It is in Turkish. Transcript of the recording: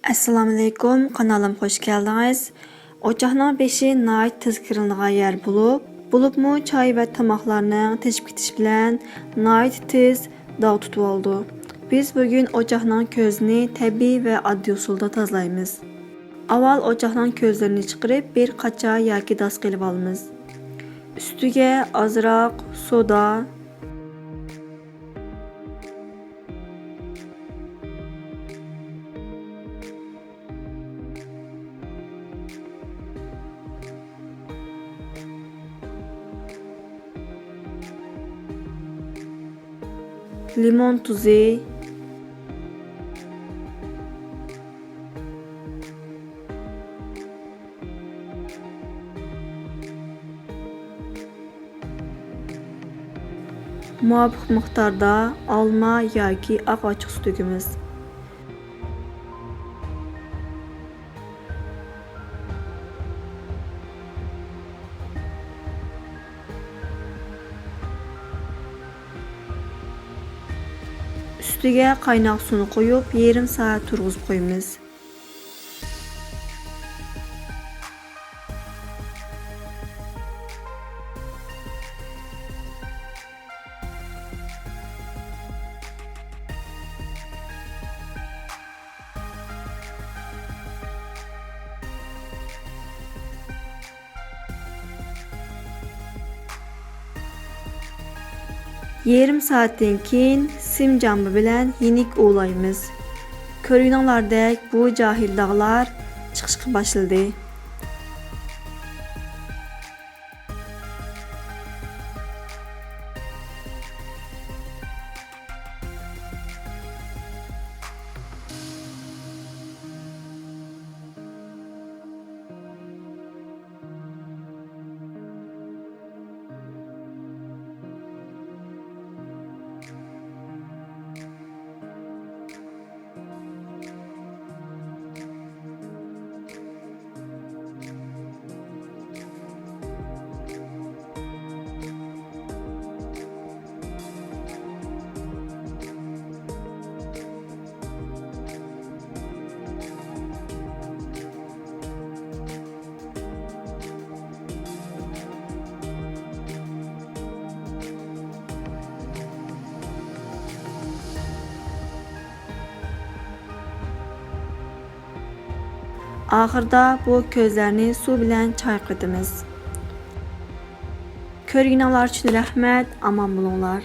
Assalamu alaykum, kanalıma hoş geldiniz. Ocağın 5'i nait tezkirinliğe yer bulupmu çay ve tamaklarını teşvik etiş bilen nait tez dağ tutup oldu. Biz bugün ocağın közünü təbii ve adli usulda tazlayımız. Aval ocağın közlerini çıkarıp bir qaça yaki das qilib alımız. Üstüge azraq, soda, limon tuzu, muvafiq miqdarda alma yoki oq ochiq sut to'kamiz. Üstüge qaynoq suvni qo'yib, yarım saat turg'izib qo'yamiz. Yarım saatten keyin sim jambı bilen yenik uğulayımız. Körüynüңlardek bu cahil dağlar çıkışqa başladı. Ahırda bu közlerini su bilen çayqıdımız. Körgünələr üçün rəhmət, aman bulunlar.